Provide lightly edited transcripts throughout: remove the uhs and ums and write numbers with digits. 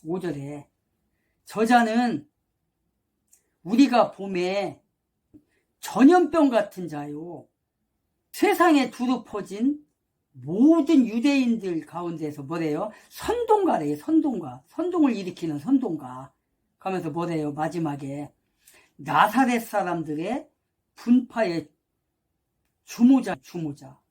5절에 저자는 우리가 봄에 전염병 같은 자요. 세상에 두루 퍼진 모든 유대인들 가운데서 뭐래요? 선동가래요. 선동가. 선동을 일으키는 선동가. 하면서 뭐래요? 마지막에 나사렛 사람들의 분파의 주모자.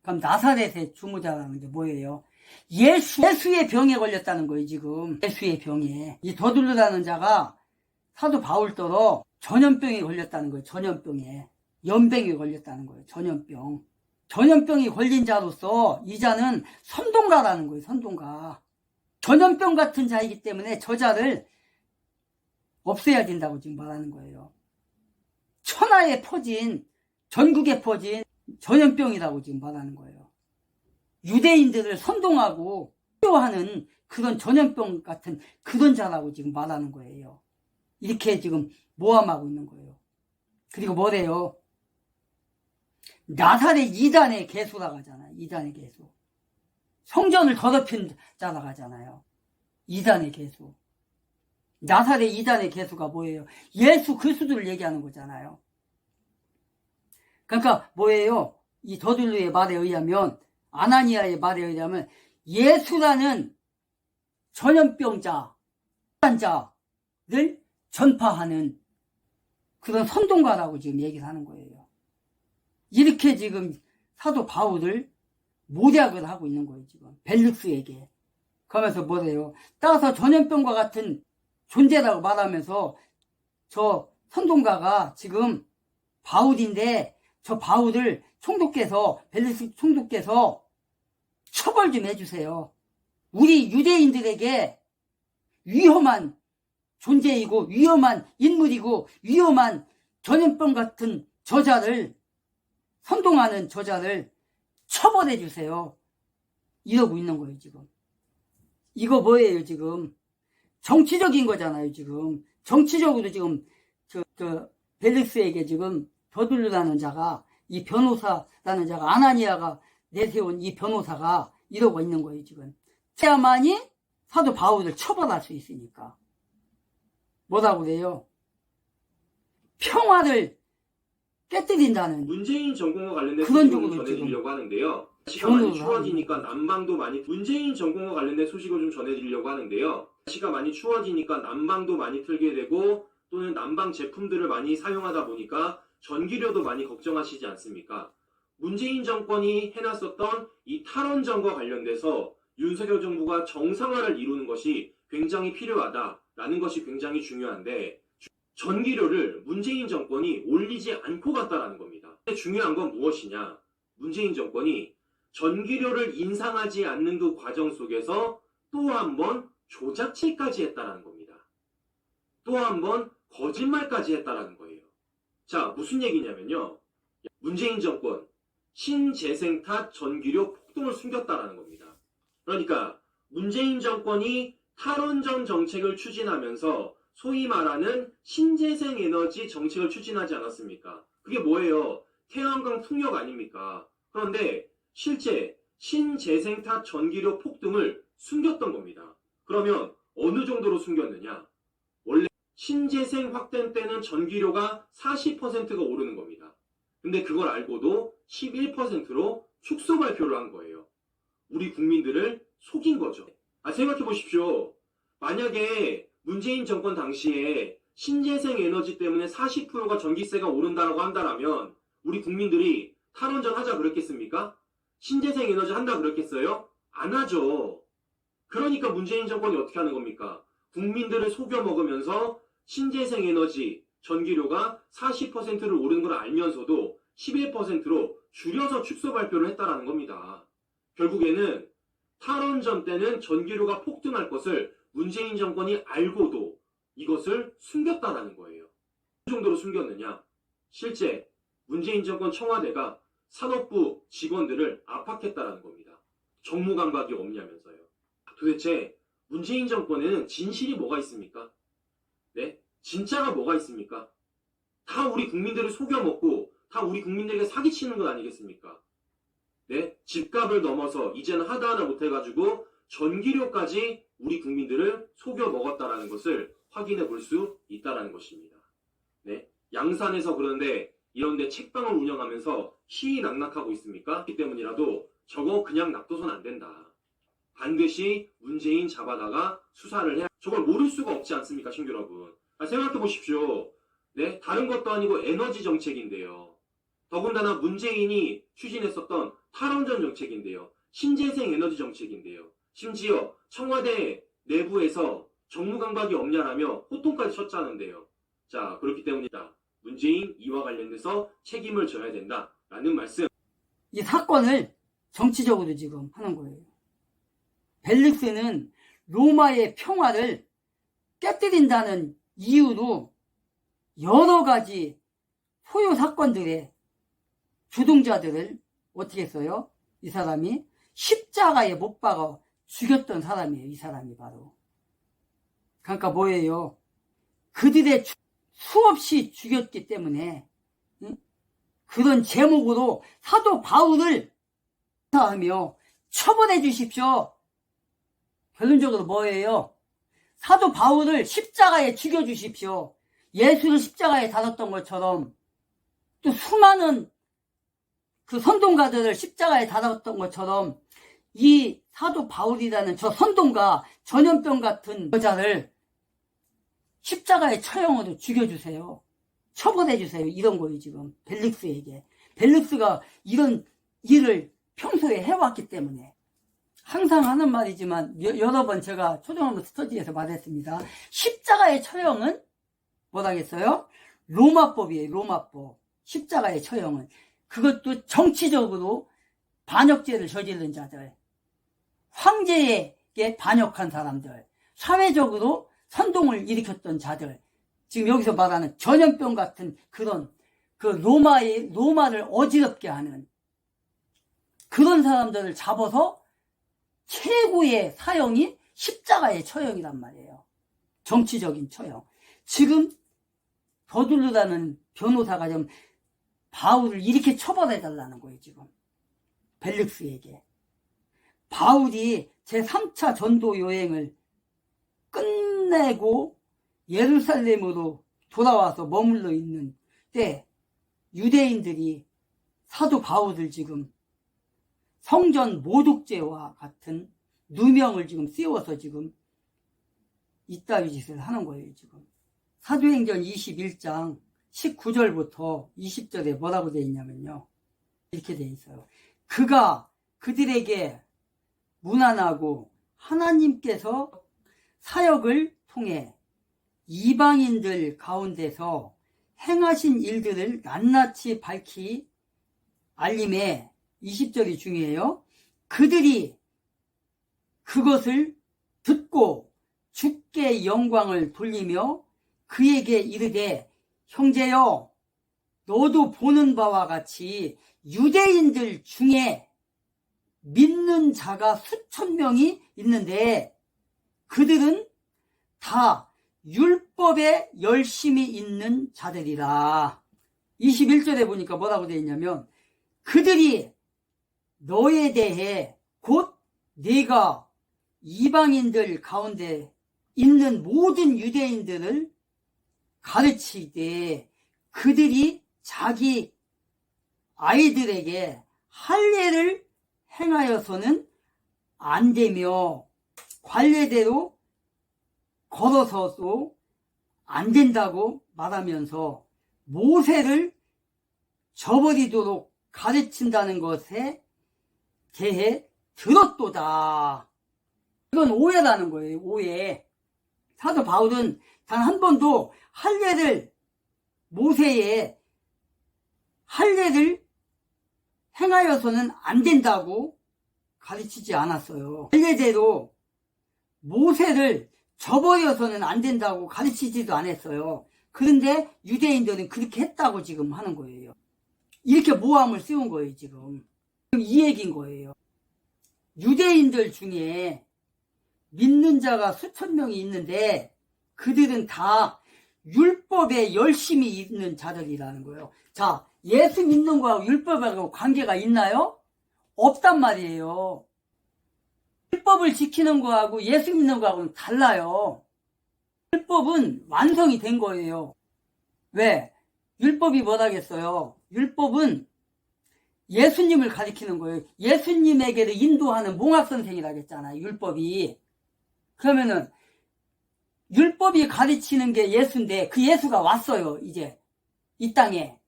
그럼 나사렛의 주모자라는 게 뭐예요? 예수의 병에 걸렸다는 거예요, 지금. 예수의 병에. 이 더둘르라는 자가 사도 바울더러 전염병에 걸렸다는 거예요, 전염병에. 연병에 걸렸다는 거예요, 전염병. 전염병이 걸린 자로서 이 자는 선동가라는 거예요, 선동가. 전염병 같은 자이기 때문에 저자를 없애야 된다고 지금 말하는 거예요. 천하에 퍼진, 전국에 퍼진 전염병이라고 지금 말하는 거예요. 유대인들을 선동하고 필요하는 그런 전염병 같은 그런 자라고 지금 말하는 거예요. 이렇게 지금 모함하고 있는 거예요. 그리고 뭐래요? 나사렛 이단의 개수라고 하잖아요. 이단의 개수. 성전을 더럽힌 자라고 하잖아요. 이단의 개수. 나사렛 이단의 개수가 뭐예요? 예수 그리스도를 얘기하는 거잖아요. 그러니까 뭐예요? 이 더둘루의 말에 의하면, 아나니아의 말에 의하면 예수라는 전염병자, 자를 전파하는 그런 선동가라고 지금 얘기를 하는 거예요. 이렇게 지금 사도 바울을 모략을 하고 있는 거예요, 지금. 벨룩스에게. 그러면서 뭐래요? 따라서 전염병과 같은 존재라고 말하면서 저 선동가가 지금 바울인데 저 바울을 총독께서, 벨룩스 총독께서 처벌 좀 해주세요. 우리 유대인들에게 위험한 존재이고 위험한 인물이고 위험한 전염병 같은 저자를, 선동하는 저자를 처벌해 주세요. 이러고 있는 거예요, 지금. 이거 뭐예요, 지금? 정치적인 거잖아요, 지금. 정치적으로 지금 벨릭스에게 지금 더둘르라는 자가, 이 변호사라는 자가, 아나니아가 내세운 이 변호사가 이러고 있는 거예요, 지금. 그래야만이 사도 바울을 처벌할 수 있으니까. 뭐라고 그래요? 평화를 깨뜨린다는 문재인 정권과 관련된 소식을 좀 전해드리려고 하는데요. 날씨가 많이 추워지니까 난방도 많이, 문재인 정권과 관련된 소식을 좀 전해드리려고 하는데요. 날씨가 많이 추워지니까 난방도 많이 틀게 되고 또는 난방 제품들을 많이 사용하다 보니까 전기료도 많이 걱정하시지 않습니까? 문재인 정권이 해놨었던 이 탈원전과 관련돼서 윤석열 정부가 정상화를 이루는 것이 굉장히 필요하다라는 것이 굉장히 중요한데, 전기료를 문재인 정권이 올리지 않고 갔다라는 겁니다. 중요한 건 무엇이냐? 문재인 정권이 전기료를 인상하지 않는 그 과정 속에서 또 한 번 조작질까지 했다라는 겁니다. 또 한 번 거짓말까지 했다라는 거예요. 자, 무슨 얘기냐면요. 문재인 정권 신재생 탓 전기료 폭등을 숨겼다라는 겁니다. 그러니까 문재인 정권이 탈원전 정책을 추진하면서 소위 말하는 신재생 에너지 정책을 추진하지 않았습니까? 그게 뭐예요? 태양광 풍력 아닙니까? 그런데 실제 신재생 탓 전기료 폭등을 숨겼던 겁니다. 그러면 어느 정도로 숨겼느냐? 원래 신재생 확대 때는 전기료가 40%가 오르는 겁니다. 근데 그걸 알고도 11%로 축소 발표를 한 거예요. 우리 국민들을 속인 거죠. 생각해 보십시오. 만약에 문재인 정권 당시에 신재생 에너지 때문에 40%가 전기세가 오른다고 한다면 우리 국민들이 탈원전 하자 그랬겠습니까? 신재생 에너지 한다 그랬겠어요? 안 하죠. 그러니까 문재인 정권이 어떻게 하는 겁니까? 국민들을 속여 먹으면서 신재생 에너지 전기료가 40%를 오른 걸 알면서도 11%로 줄여서 축소 발표를 했다라는 겁니다. 결국에는 탈원전 때는 전기료가 폭등할 것을 문재인 정권이 알고도 이것을 숨겼다라는 거예요. 어느 정도로 숨겼느냐? 실제 문재인 정권 청와대가 산업부 직원들을 압박했다라는 겁니다. 정무감각이 없냐면서요. 도대체 문재인 정권에는 진실이 뭐가 있습니까? 네? 진짜가 뭐가 있습니까? 다 우리 국민들을 속여먹고 다 우리 국민들에게 사기치는 것 아니겠습니까? 네? 집값을 넘어서 이제는 하다하다 못해가지고 전기료까지 우리 국민들을 속여 먹었다라는 것을 확인해 볼 수 있다라는 것입니다. 네, 양산에서 그런데 이런데 책방을 운영하면서 희희낙낙하고 있습니까? 그렇기 때문이라도 저거 그냥 놔둬선 안 된다. 반드시 문재인 잡아다가 수사를 해야. 저걸 모를 수가 없지 않습니까, 신규 여러분? 생각해 보십시오. 네, 다른 것도 아니고 에너지 정책인데요. 더군다나 문재인이 추진했었던 탈원전 정책인데요. 신재생 에너지 정책인데요. 심지어 청와대 내부에서 정무강박이 없냐라며 호통까지 쳤자는데요. 자, 그렇기 때문이다. 문재인 이와 관련돼서 책임을 져야 된다라는 말씀. 이 사건을 정치적으로 지금 하는 거예요. 벨릭스는 로마의 평화를 깨뜨린다는 이유로 여러 가지 소요 사건들의 주동자들을 어떻게 했어요? 이 사람이 십자가에 못 박아 죽였던 사람이에요. 이 사람이 바로. 그러니까 뭐예요? 그들의 수없이 죽였기 때문에 그런 제목으로 사도 바울을 하며 처벌해 주십시오. 결론적으로 뭐예요? 사도 바울을 십자가에 죽여 주십시오. 예수를 십자가에 달았던 것처럼 또 수많은 그 선동가들을 십자가에 달았던 것처럼 이 사도 바울이라는 저 선동가, 전염병 같은 여자를 십자가의 처형으로 죽여주세요. 처벌해주세요. 이런 거예요, 지금. 벨릭스에게. 벨릭스가 이런 일을 평소에 해왔기 때문에. 항상 하는 말이지만, 여러 번 제가 초등학교 스터디에서 말했습니다. 십자가의 처형은 뭐라겠어요? 로마법이에요, 로마법. 십자가의 처형은. 그것도 정치적으로 반역죄를 저지른 자들. 황제에게 반역한 사람들. 사회적으로 선동을 일으켰던 자들, 지금 여기서 말하는 전염병 같은 그런 그 로마를 어지럽게 하는 그런 사람들을 잡아서 최고의 사형이 십자가의 처형이란 말이에요. 정치적인 처형. 지금 더둘르라는 변호사가 좀 바울을 이렇게 처벌해달라는 거예요, 지금. 벨릭스에게. 바울이 제3차 전도 여행을 끝내고 예루살렘으로 돌아와서 머물러 있는 때 유대인들이 사도 바울을 지금 성전 모독죄와 같은 누명을 지금 씌워서 지금 이따위 짓을 하는 거예요, 지금. 사도행전 21장 19절부터 20절에 뭐라고 되어 있냐면요. 이렇게 되어 있어요. 그가 그들에게 무난하고 하나님께서 사역을 통해 이방인들 가운데서 행하신 일들을 낱낱이 밝히 알림에 20절이 중요해요. 그들이 그것을 듣고 주께 영광을 돌리며 그에게 이르되 형제여 너도 보는 바와 같이 유대인들 중에 믿는 자가 수천 명이 있는데 그들은 다 율법에 열심히 있는 자들이라. 21절에 보니까 뭐라고 되어 있냐면 그들이 너에 대해 곧 네가 이방인들 가운데 있는 모든 유대인들을 가르치되 그들이 자기 아이들에게 할례를 행하여서는 안 되며 관례대로 걸어서도 안 된다고 말하면서 모세를 저버리도록 가르친다는 것에 대해 들었도다. 이건 오해라는 거예요. 오해. 사도 바울은 단 한 번도 모세의 할례를 행하여서는 안 된다고 가르치지 않았어요. 할례대로 모세를 저버려서는 안 된다고 가르치지도 않았어요. 그런데 유대인들은 그렇게 했다고 지금 하는 거예요. 이렇게 모함을 씌운 거예요, 지금. 이 얘기인 거예요. 유대인들 중에 믿는 자가 수천 명이 있는데 그들은 다 율법에 열심히 있는 자들이라는 거예요. 자, 예수 믿는 거하고 율법하고 관계가 있나요? 없단 말이에요. 율법을 지키는 거하고 예수 믿는 거하고는 달라요. 율법은 완성이 된 거예요. 왜? 율법이 뭐라겠어요? 율법은 예수님을 가리키는 거예요. 예수님에게를 인도하는 몽학선생이라고 했잖아요. 율법이. 그러면은 율법이 가르치는 게 예수인데 그 예수가 왔어요. 이제 이 땅에.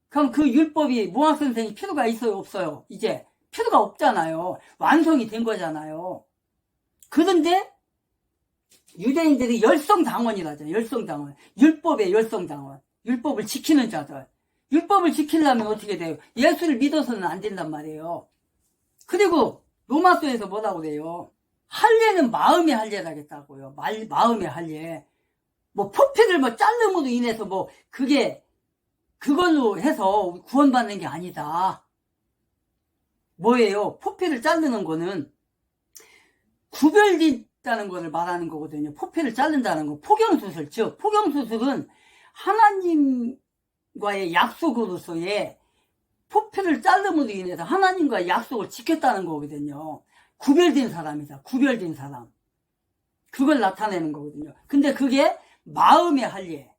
그럼 그 율법이 몽학선생이 필요가 있어요? 없어요? 이제 필요가 없잖아요. 완성이 된 거잖아요. 그런데 유대인들이 열성당원이라잖아요. 열성당원. 율법의 열성당원. 율법을 지키는 자들. 율법을 지키려면 어떻게 돼요? 예수를 믿어서는 안 된단 말이에요. 그리고 로마서에서 뭐라고 그래요? 할례는 마음의 할례라겠다고요. 마음의 할례. 뭐 포피를 뭐 자름으로 인해서 뭐 그걸로 해서 구원받는 게 아니다. 뭐예요? 포피를 자르는 거는 구별된다는 것을 말하는 거거든요. 포피를 자른다는 거. 포경수술. 즉 포경수술은 하나님과의 약속으로서의 포피를 자름으로 인해서 하나님과의 약속을 지켰다는 거거든요. 구별된 사람이다. 구별된 사람. 그걸 나타내는 거거든요. 근데 그게 마음의 할례.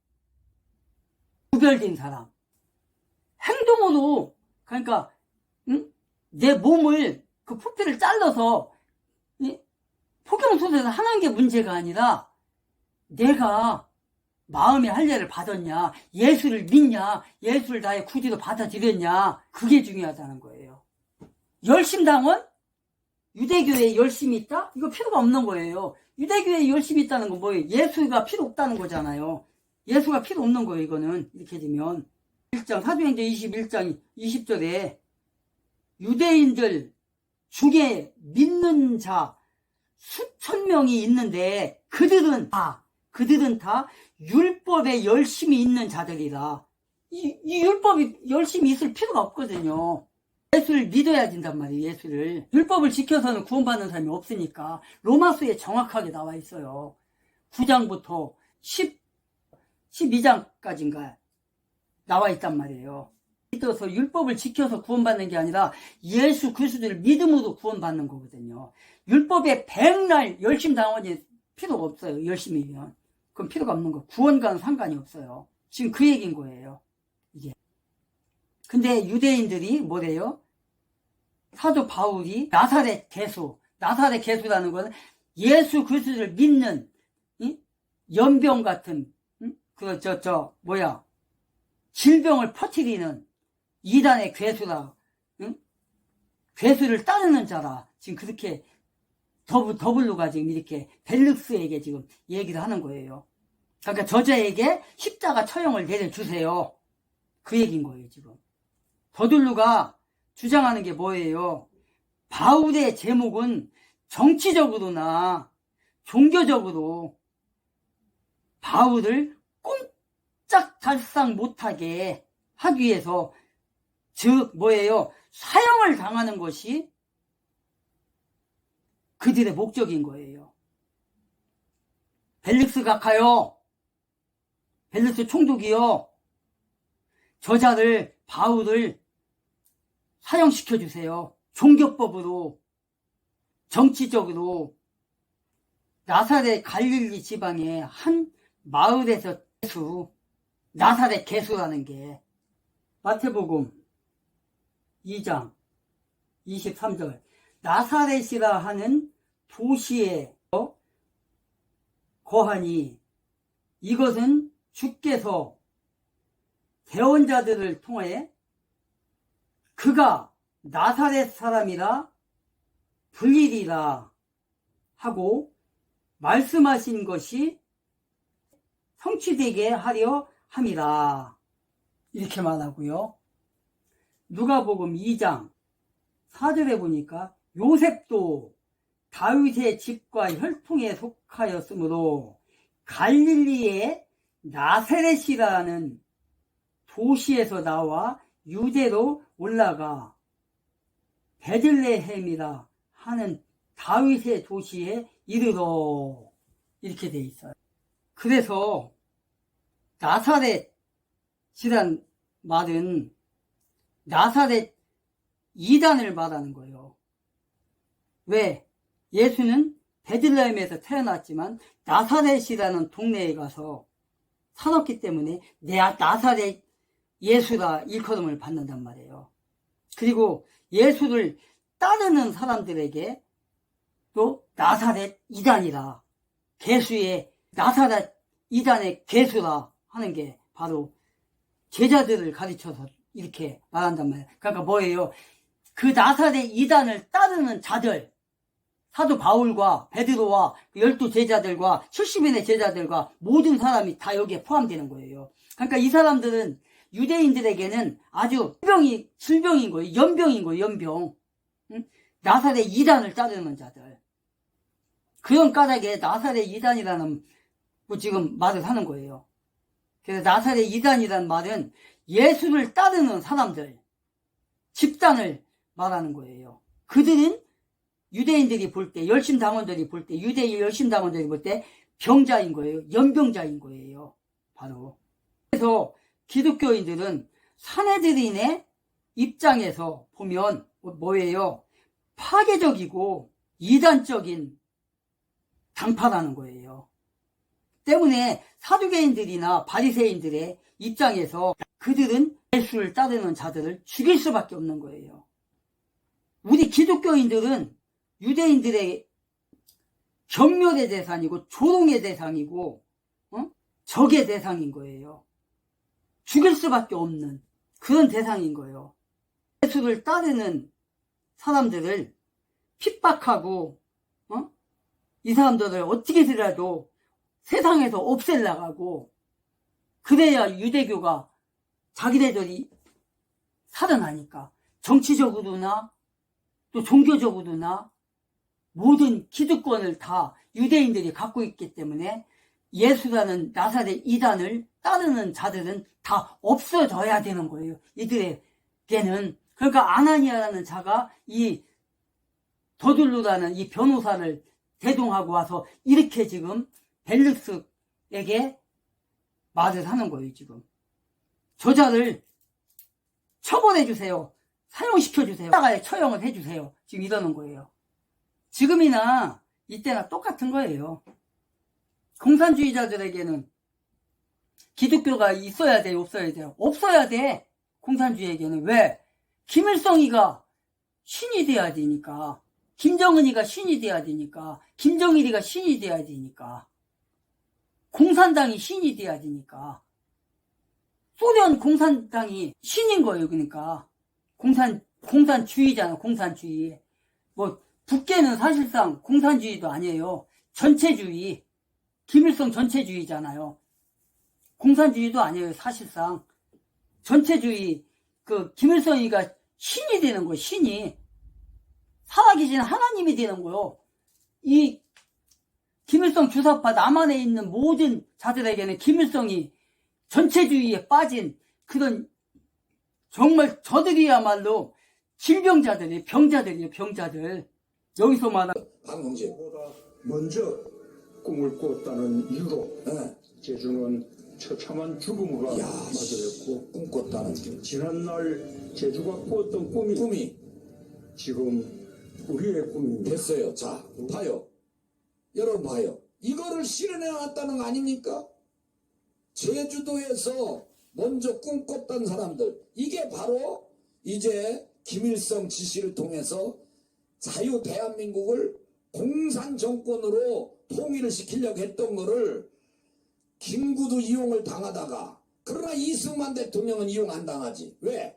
구별된 사람. 행동으로, 그러니까 내 몸을 그 포피를 잘라서 포경수술에서 하는 게 문제가 아니라 내가 마음의 할례를 받았냐, 예수를 믿냐, 예수를 나의 구주로 받아들였냐, 그게 중요하다는 거예요. 열심당원? 유대교에 열심이 있다? 이거 필요가 없는 거예요. 유대교에 열심이 있다는 건 뭐예요? 예수가 필요 없다는 거잖아요. 예수가 필요 없는 거예요. 이거는 이렇게 되면 사도행전 21장 20절에 유대인들 중에 믿는 자 수천 명이 있는데 그들은 다 율법에 열심히 있는 자들이라. 이 율법이 열심히 있을 필요가 없거든요. 예수를 믿어야 된단 말이에요. 예수를. 율법을 지켜서는 구원받는 사람이 없으니까. 로마서에 정확하게 나와 있어요. 9장부터 12장까지인가 나와 있단 말이에요. 믿어서 율법을 지켜서 구원받는 게 아니라 예수 그리스도를 믿음으로 구원받는 거거든요. 율법에 백날 열심당원이 필요가 없어요. 열심이면. 그건 필요가 없는 거. 구원과는 상관이 없어요. 지금 그 얘기인 거예요. 이게. 근데 유대인들이 뭐래요? 사도 바울이 나사렛 개수라는 것은 예수 그리스도를 믿는 연병 같은 질병을 퍼뜨리는 이단의 괴수라, 괴수를 따르는 자라. 지금 그렇게 더블로가 지금 이렇게 벨릭스에게 지금 얘기를 하는 거예요. 그러니까 저자에게 십자가 처형을 내려주세요. 그 얘기인 거예요, 지금. 더둘루가 주장하는 게 뭐예요? 바울의 제목은 정치적으로나 종교적으로 바울을 꼼짝달싹 못하게 하기 위해서, 즉 뭐예요? 사형을 당하는 것이 그들의 목적인 거예요. 벨릭스 각하요, 벨릭스 총독이요, 저자를 바울을 사형시켜주세요. 종교법으로, 정치적으로. 나사렛 갈릴리 지방의 한 마을에서 나사렛 개수라는 게 마태복음 2장 23절 나사렛이라 하는 도시에 거하니 이것은 주께서 대언자들을 통해 그가 나사렛 사람이라 불리리라 하고 말씀하신 것이 성취되게 하려 함이라. 이렇게 말하고요. 누가복음 2장 4절에 보니까 요셉도 다윗의 집과 혈통에 속하였으므로 갈릴리의 나사렛이라는 도시에서 나와 유대로 올라가 베들레헴이라 하는 다윗의 도시에 이르러. 이렇게 돼 있어요. 그래서 나사렛이란 말은 나사렛 이단을 말하는 거예요. 왜? 예수는 베들레헴에서 태어났지만 나사렛이라는 동네에 가서 살았기 때문에 나사렛 예수라 일컬음을 받는단 말이에요. 그리고 예수를 따르는 사람들에게 또 나사렛 이단이라, 개수의 나사렛 이단의 개수라 하는 게 바로 제자들을 가르쳐서 이렇게 말한단 말이에요. 그러니까 뭐예요? 그 나사렛 이단을 따르는 자들, 사도 바울과 베드로와 12 제자들과 70인의 제자들과 모든 사람이 다 여기에 포함되는 거예요. 그러니까 이 사람들은 유대인들에게는 아주 질병인 거예요. 연병인 거예요. 연병. 응? 나사렛 이단을 따르는 자들. 그런 까닭에 나사렛 이단이라는 지금 말을 하는 거예요. 그래서 나사렛 이단이라는 말은 예수를 따르는 사람들, 집단을 말하는 거예요. 그들은 유대인들이 볼 때, 열심당원들이 볼 때, 유대인 열심당원들이 볼 때 병자인 거예요. 연병자인 거예요. 바로. 그래서 기독교인들은 사내들인의 입장에서 보면 뭐예요? 파괴적이고 이단적인 당파라는 거예요. 때문에 사두개인들이나 바리새인들의 입장에서 그들은 예수를 따르는 자들을 죽일 수밖에 없는 거예요. 우리 기독교인들은 유대인들의 경멸의 대상이고 조롱의 대상이고 적의 대상인 거예요. 죽일 수밖에 없는 그런 대상인 거예요. 예수를 따르는 사람들을 핍박하고 이 사람들을 어떻게든 세상에서 없애려고 그래야 유대교가 자기네들이 살아나니까 정치적으로나 또 종교적으로나 모든 기득권을 다 유대인들이 갖고 있기 때문에 예수라는 나사렛 이단을 따르는 자들은 다 없어져야 되는 거예요. 이들에게는. 그러니까 아나니아라는 자가 이 더둘루라는 이 변호사를 대동하고 와서 이렇게 지금 벨릭스에게 말을 하는 거예요. 지금 저자를 처벌해 주세요. 사형시켜 주세요. 나라에 처형을 해 주세요. 지금 이러는 거예요. 지금이나 이때나 똑같은 거예요. 공산주의자들에게는 기독교가 있어야 돼요? 없어야 돼요? 없어야 돼. 공산주의에게는. 왜? 김일성이가 신이 돼야 되니까. 김정은이가 신이 돼야 되니까. 김정일이가 신이 돼야 되니까. 공산당이 신이 돼야 되니까. 소련 공산당이 신인 거예요. 그러니까 공산주의잖아. 공산주의. 뭐 북계는 사실상 공산주의도 아니에요. 전체주의. 김일성 전체주의잖아요. 공산주의도 아니에요. 사실상 전체주의. 그 김일성이가 신이 되는 거예요. 신이 살아계신 하나님이 되는 거예요. 이 김일성 주사파 남한에 있는 모든 자들에게는 김일성이 전체주의에 빠진 그런 정말 저들이야말로 질병자들이에요. 병자들이에요. 병자들. 여기서 말하는 방송제보다 먼저 꿈을 꾸었다는 이유로 제주는 처참한 죽음으로 맞이했고 꿈꿨다는 지난날 제주가 꾸었던 꿈이 지금 우리의 꿈입니다. 됐어요. 자, 봐요. 여러분 봐요. 이거를 실현해 놨다는 거 아닙니까? 제주도에서 먼저 꿈꿨던 사람들. 이게 바로 이제 김일성 지시를 통해서 자유 대한민국을 공산 정권으로 통일을 시키려고 했던 거를 김구도 이용을 당하다가, 그러나 이승만 대통령은 이용 안 당하지. 왜?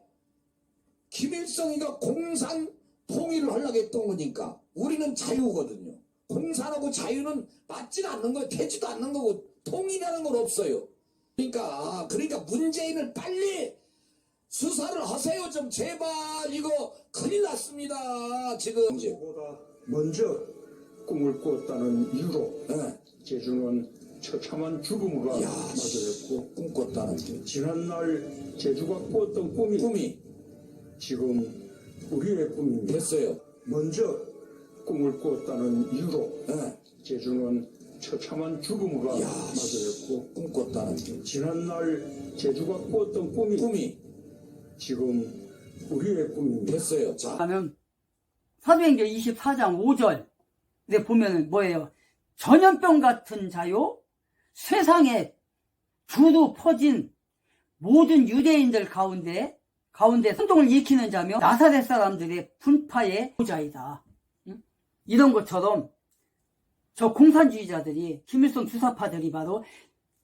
김일성이가 공산 통일을 하려고 했던 거니까. 우리는 자유거든요. 공산하고 자유는 맞지는 않는 거예요. 되지도 않는 거고 통일이라는 건 없어요. 그러니까 문재인을 빨리 수사를 하세요. 좀 제발. 이거 큰일 났습니다. 지금 제보다 먼저 꿈을 꾸었다는 이유로 제주는 처참한 죽음으로 맞이했고 꿈꿨다는 지난날 제주가 꾸었던 꿈이 지금 우리의 꿈입니다. 됐어요. 먼저 꿈을 꾸었다는 이유로 제주는 처참한 죽음으로 맞이했고 꿈꿨다는 지난날 제주가 꾸었던 꿈이 지금 우리의 꿈입니다. 됐어요. 자, 하면 사도행전 24장 5절 근데 보면은 뭐예요? 전염병 같은 자요? 세상에 두루 퍼진 모든 유대인들 가운데 선동을 일으키는 자며 나사렛 사람들의 분파의 보좌이다. 응? 이런 것처럼 저 공산주의자들이 김일성 주사파들이 바로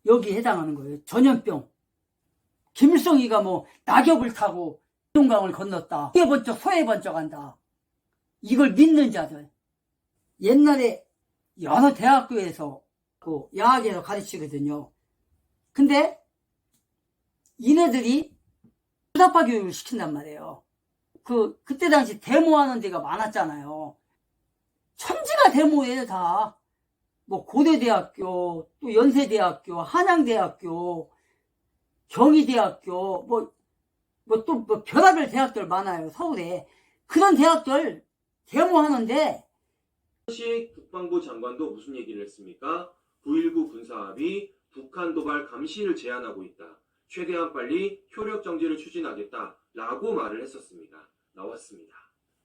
여기에 해당하는 거예요. 전염병. 김일성이가 뭐 낙엽을 타고 동강을 건넜다. 서해 번쩍 서해 번쩍한다. 이걸 믿는 자들. 옛날에 여러 대학교에서 야학에서 가르치거든요. 근데 이네들이 주사파 교육을 시킨단 말이에요. 그때 당시 데모하는 데가 많았잖아요. 천지가 데모예요, 다. 뭐 고대대학교, 또 연세대학교, 한양대학교, 경희대학교, 또 별하별 대학들 많아요, 서울에. 그런 대학들 데모하는데 한식 국방부 장관도 무슨 얘기를 했습니까? 9.19 군사합의 북한 도발 감시를 제한하고 있다. 최대한 빨리 효력 정지를 추진하겠다. 라고 말을 했었습니다. 나왔습니다.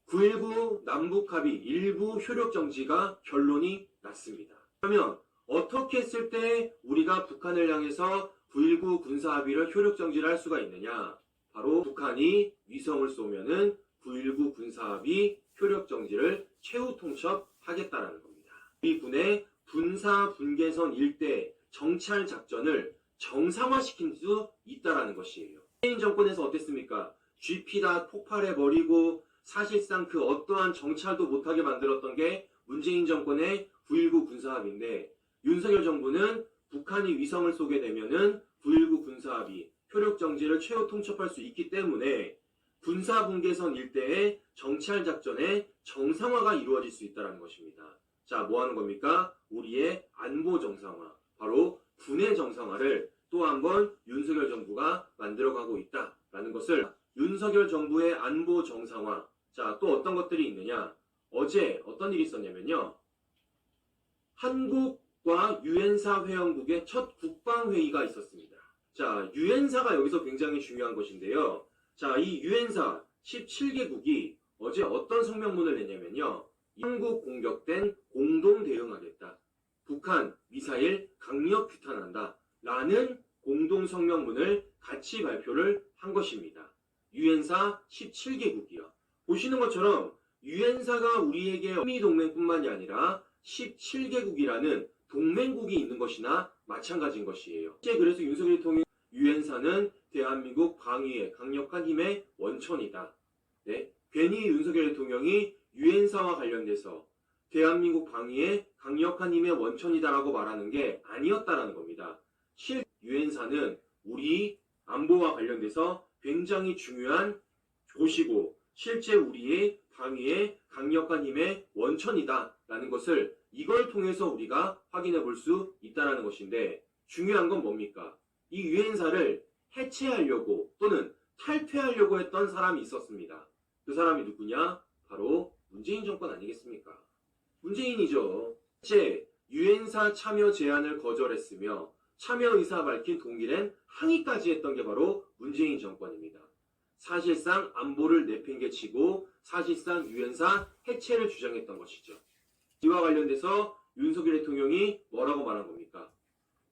9.19 남북 합의 일부 효력 정지가 결론이 났습니다. 그러면 어떻게 했을 때 우리가 북한을 향해서 9.19 군사 합의를 효력 정지를 할 수가 있느냐? 바로 북한이 위성을 쏘면은 9.19 군사 합의 효력 정지를 최후 통첩하겠다라는 겁니다. 우리 군의 분사 분계선 일대 정찰 작전을 정상화시킬 수 있다라는 것이에요. 문재인 정권에서 어땠습니까? GP다 폭발해버리고 사실상 그 어떠한 정찰도 못하게 만들었던 게 문재인 정권의 9.19 군사합의인데 윤석열 정부는 북한이 위성을 쏘게 되면은 9.19 군사합의 효력 정지를 최후 통첩할 수 있기 때문에 분사 분계선 일대의 정찰 작전의 정상화가 이루어질 수 있다는 것입니다. 자, 뭐 하는 겁니까? 우리의 안보 정상화, 바로 군의 정상화를 또 한 번 윤석열 정부가 만들어가고 있다라는 것을 윤석열 정부의 안보 정상화. 자, 또 어떤 것들이 있느냐? 어제 어떤 일이 있었냐면요. 한국과 유엔사 회원국의 첫 국방회의가 있었습니다. 자, 유엔사가 여기서 굉장히 중요한 것인데요. 자, 이 유엔사 17개국이 어제 어떤 성명문을 냈냐면요. 한국 공격된 공동 대응하겠다. 북한 미사일 강력 규탄한다. 라는 공동 성명문을 같이 발표를 한 것입니다. 유엔사 17개국이요. 보시는 것처럼 유엔사가 우리에게 한미동맹뿐만이 아니라 17개국이라는 동맹국이 있는 것이나 마찬가지인 것이에요. 그래서 윤석열 대통령이 유엔사는 대한민국 방위의 강력한 힘의 원천이다. 네, 괜히 윤석열 대통령이 유엔사와 관련돼서 대한민국 방위의 강력한 힘의 원천이다라고 말하는 게 아니었다라는 겁니다. 실 유엔사는 우리 안보와 관련돼서 굉장히 중요한 곳이고 실제 우리의 방위의 강력한 힘의 원천이다라는 것을 이걸 통해서 우리가 확인해 볼 수 있다는 것인데 중요한 건 뭡니까? 이 유엔사를 해체하려고 또는 탈퇴하려고 했던 사람이 있었습니다. 그 사람이 누구냐? 바로 문재인 정권 아니겠습니까? 문재인이죠. 실제 유엔사 참여 제안을 거절했으며 참여 의사 밝힌 동일한 항의까지 했던 게 바로 문재인 정권입니다. 사실상 안보를 내팽개치고 사실상 유엔사 해체를 주장했던 것이죠. 이와 관련돼서 윤석열 대통령이 뭐라고 말한 겁니까?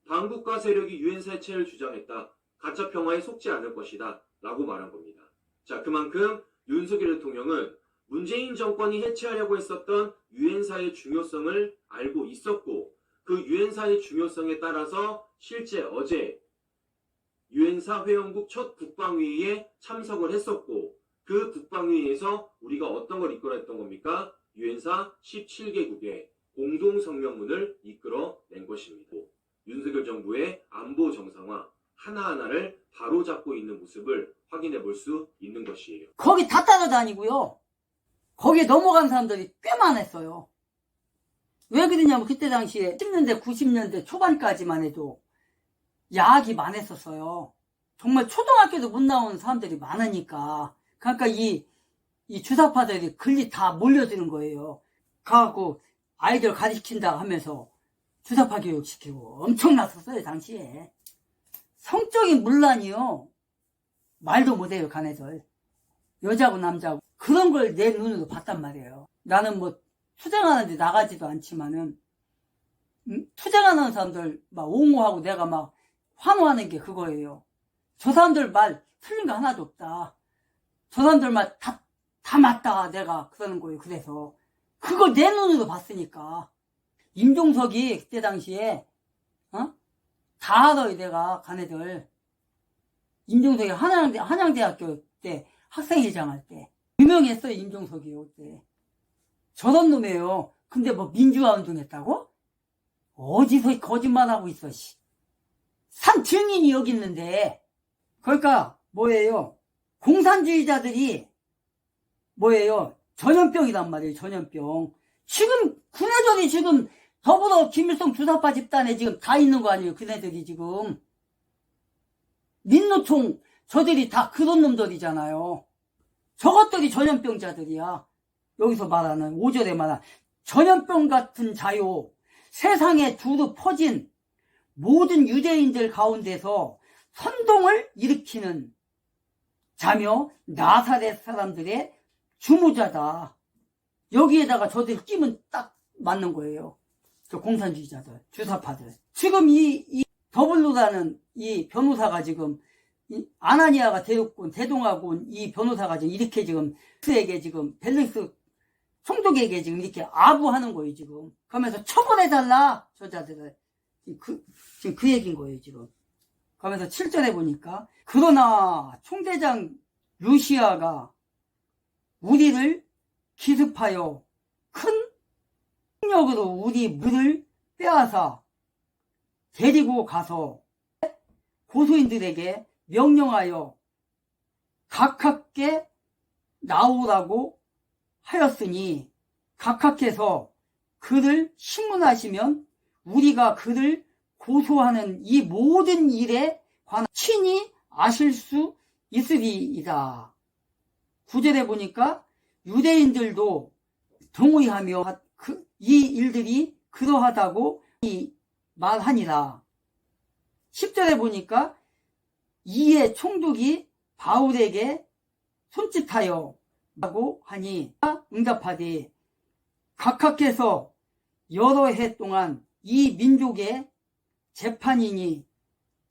반국가 세력이 유엔사 해체를 주장했다. 가짜 평화에 속지 않을 것이다. 라고 말한 겁니다. 자, 그만큼 윤석열 대통령은 문재인 정권이 해체하려고 했었던 유엔사의 중요성을 알고 있었고 그 유엔사의 중요성에 따라서 실제 어제 유엔사 회원국 첫 국방회의에 참석을 했었고 그 국방회의에서 우리가 어떤 걸 이끌어냈던 겁니까? 유엔사 17개국의 공동성명문을 이끌어낸 것입니다. 윤석열 정부의 안보 정상화 하나하나를 바로잡고 있는 모습을 확인해 볼 수 있는 것이에요. 거기 다 따라다니고요. 거기에 넘어간 사람들이 꽤 많았어요. 왜 그러냐면 그때 당시에 10년대 90년대 초반까지만 해도 야학이 많았었어요. 정말 초등학교도 못 나오는 사람들이 많으니까 그러니까 이 주사파들이 글리 다 몰려드는 거예요. 가갖고 아이들 가르친다 하면서 주사파 교육시키고 엄청났었어요 당시에. 성적인 문란이요. 말도 못해요 간애들. 여자고 남자고 그런 걸 내 눈으로 봤단 말이에요. 나는 뭐 투쟁하는데 나가지도 않지만은, 투쟁하는 사람들 막 옹호하고 내가 막 환호하는 게 그거예요. 저 사람들 말 틀린 거 하나도 없다. 저 사람들 말 다 맞다. 내가 그러는 거예요. 그래서. 그걸 내 눈으로 봤으니까. 임종석이 그때 당시에, 다 알아요. 내가 간 애들. 임종석이 한양대학교 때 학생회장 할 때. 유명했어요. 임종석이요. 그때. 저런 놈이에요. 근데 뭐 민주화 운동했다고? 어디서 거짓말하고 있어. 산 증인이 여기 있는데. 그러니까 뭐예요? 공산주의자들이 뭐예요? 전염병이란 말이에요. 전염병. 지금 그네들이 지금 더불어 김일성 주사파 집단에 지금 다 있는 거 아니에요? 그네들이 지금. 민노총 저들이 다 그런 놈들이잖아요. 저것들이 전염병자들이야. 여기서 말하는 5절에 말하는 전염병 같은 자요. 세상에 두루 퍼진 모든 유대인들 가운데서 선동을 일으키는 자며 나사렛 사람들의 주무자다. 여기에다가 저들 끼면 딱 맞는 거예요. 저 공산주의자들, 주사파들. 지금 이 더블로라는 이 변호사가 지금 아나니아가 대동하고 온 이 변호사가 지금 이렇게 지금 그에게 지금 밸런스 총독에게 지금 이렇게 아부하는 거예요, 지금. 그러면서 처벌해달라, 저자들을. 지금 그 얘기인 거예요, 지금. 그러면서 7절에 보니까, 그러나 총대장 루시아가 우리를 기습하여 큰 폭력으로 우리 물을 빼앗아 데리고 가서 고소인들에게 명령하여 각하께 나오라고 하였으니 각하께서 그를 신문하시면 우리가 그를 고소하는 이 모든 일에 관한 친히 아실 수 있으리이다. 9절에 보니까 유대인들도 동의하며 이 일들이 그러하다고 말하니라. 10절에 보니까 이에 총독이 바울에게 손짓하여 라고 하니 응답하되 각하께서 여러 해 동안 이 민족의 재판인이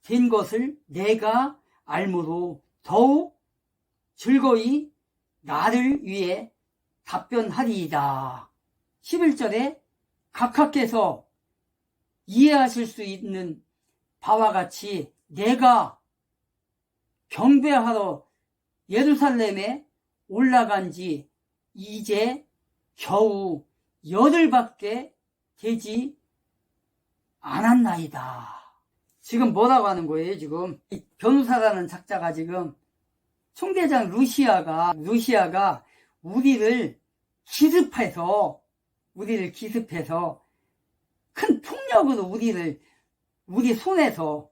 된 것을 내가 알므로 더욱 즐거이 나를 위해 답변하리이다. 11절에 각하께서 이해하실 수 있는 바와 같이 내가 경배하러 예루살렘에 올라간 지 이제 겨우 8일밖에 되지 않았나이다. 지금 뭐라고 하는 거예요, 지금? 이 변호사라는 작자가 지금 총대장 루시아가 우리를 기습해서 큰 폭력으로 우리 손에서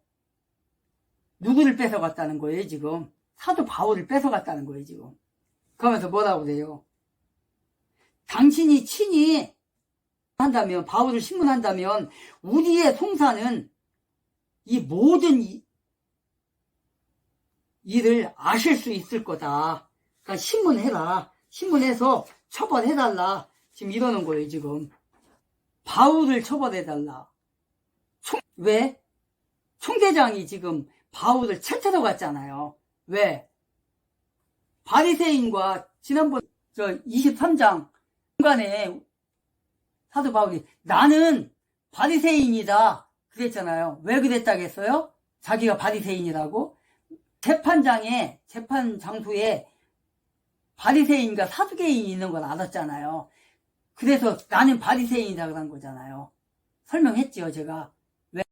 누구를 뺏어갔다는 거예요, 지금? 사도 바울을 뺏어갔다는 거예요, 지금. 그러면서 뭐라고 그래요? 당신이 친히 한다면, 바울을 신문한다면, 우리의 송사는 이 모든 일을 아실 수 있을 거다. 그러니까 신문해라. 신문해서 처벌해달라. 지금 이러는 거예요, 지금. 바울을 처벌해달라. 왜? 총대장이 지금 바울을 채태로 갔잖아요. 왜? 바리새인과 지난번 23장 중간에 사도 바울이 나는 바리새인이다 그랬잖아요. 왜 그랬다겠어요? 자기가 바리새인이라고? 재판 장소에 바리새인과 사두개인이 있는 걸 알았잖아요. 그래서 나는 바리새인이다 그런 거잖아요. 설명했지요, 제가.